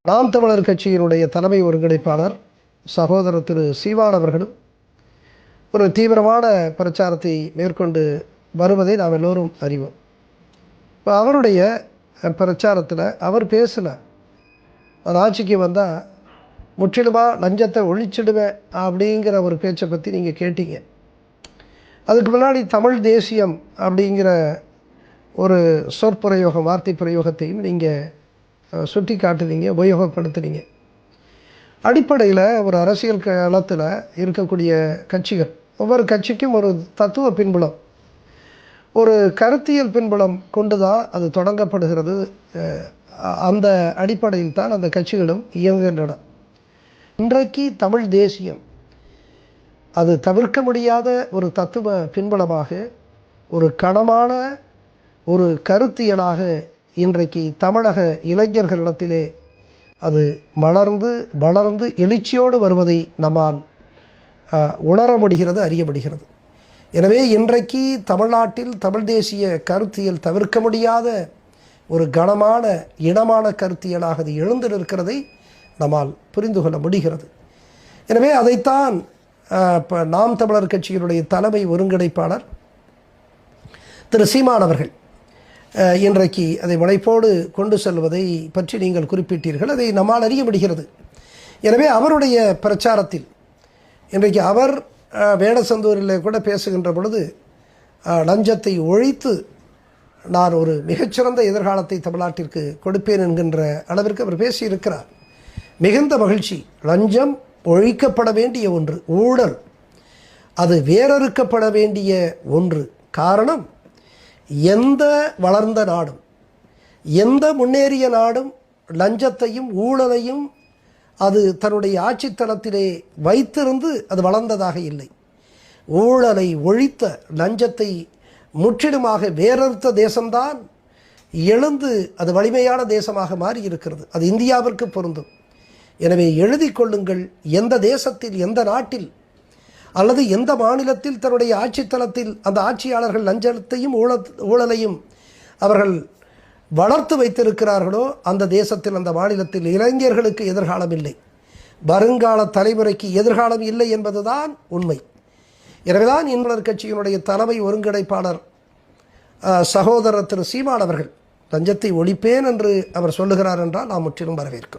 நாம் தமிழர் கட்சியினுடைய தலைமை ஒருங்கிணைப்பாளர் சகோதரர் திரு சீமான் அவர்களும் ஒரு தீவிரமான பிரச்சாரத்தை மேற்கொண்டு வருவதை நாம் எல்லோரும் அறிவோம். இப்போ அவருடைய பிரச்சாரத்தில் அவர் பேசலை, அது ஆட்சிக்கு வந்தால் முற்றிலுமாக லஞ்சத்தை ஒழிச்சிடுவேன் அப்படிங்கிற ஒரு பேச்சை பற்றி நீங்கள் கேட்டீங்க. அதுக்கு முன்னாடி தமிழ் தேசியம் அப்படிங்கிற ஒரு சொற்பிரயோகம், வார்த்தை பிரயோகத்தையும் நீங்கள் சுட்டி காட்டுனீங்க, உபயோகப்படுத்துனீங்க. அடிப்படையில் ஒரு அரசியல் களத்தில் இருக்கக்கூடிய கட்சிகள், ஒவ்வொரு கட்சிக்கும் ஒரு தத்துவ பின்புலம், ஒரு கருத்தியல் பின்புலம் கொண்டு தான் அது தொடங்கப்படுகிறது. அந்த அடிப்படையில் தான் அந்த கட்சிகளும் இயங்குகின்றன. இன்றைக்கு தமிழ் தேசியம் அது தவிர்க்க முடியாத ஒரு தத்துவ பின்புலமாக, ஒரு கனமான ஒரு கருத்தியலாக இன்றைக்கு தமிழக இளைஞர்களிடத்திலே அது வளர்ந்து எழுச்சியோடு வருவதை நம்மால் உணர முடிகிறது, அறிய முடிகிறது. எனவே இன்றைக்கு தமிழ்நாட்டில் தமிழ் தேசிய கருத்தியல் தவிர்க்க முடியாத ஒரு கனமான இனமான கருத்தியலாக அது எழுந்து நிற்கிறதை நம்மால் புரிந்து கொள்ள முடிகிறது. எனவே அதைத்தான் இப்போ நாம் தமிழர் கட்சியினுடைய தலைமை ஒருங்கிணைப்பாளர் திரு சீமான் அவர்கள் இன்றைக்கு அதை முனைப்போடு கொண்டு செல்வதை பற்றி நீங்கள் குறிப்பிட்டீர்கள். அதை நம்மால் அறிய முடிகிறது. எனவே அவருடைய பிரச்சாரத்தில் இன்றைக்கு அவர் வேடசந்தூரில் கூட பேசுகின்ற பொழுது லஞ்சத்தை ஒழித்து நான் ஒரு மிகச்சிறந்த எதிர்காலத்தை தமிழ்நாட்டிற்கு கொடுப்பேன் என்கின்ற அளவிற்கு அவர் பேசியிருக்கிறார். மிகுந்த மகிழ்ச்சி. லஞ்சம் ஒழிக்கப்பட வேண்டிய ஒன்று, ஊழல் அது வேறறுக்கப்பட வேண்டிய ஒன்று. காரணம், எந்த வளர்ந்த நாடும், எந்த முன்னேறிய நாடும் லஞ்சத்தையும் ஊழலையும் அது தன்னுடைய ஆட்சித்தளத்திலே வைத்திருந்து அது வளர்ந்ததாக இல்லை. ஊழலை ஒழித்த, லஞ்சத்தை முற்றிலுமாக வேறறுத்த தேசம்தான் எழுந்து அது வலிமையான தேசமாக மாறி இருக்கிறது. அது இந்தியாவிற்கு பொருந்தும். எனவே எழுதி கொள்ளுங்கள், எந்த தேசத்தில், எந்த நாட்டில் அல்லது எந்த மாநிலத்தில் தன்னுடைய ஆட்சித்தளத்தில் அந்த ஆட்சியாளர்கள் லஞ்சத்தையும் ஊழலையும் அவர்கள் வளர்த்து வைத்திருக்கிறார்களோ அந்த தேசத்தில், அந்த மாநிலத்தில் இளைஞர்களுக்கு எதிர்காலம் இல்லை, வருங்கால தலைமுறைக்கு எதிர்காலம் இல்லை என்பதுதான் உண்மை. எனவேதான் தமிழர் கட்சியினுடைய தலைமை ஒருங்கிணைப்பாளர் சகோதரர் திரு சீமான் அவர்கள் லஞ்சத்தை ஒழிப்பேன் என்று அவர் சொல்லுகிறார் என்றால் நாம் முற்றிலும் வரவேற்கிறோம்.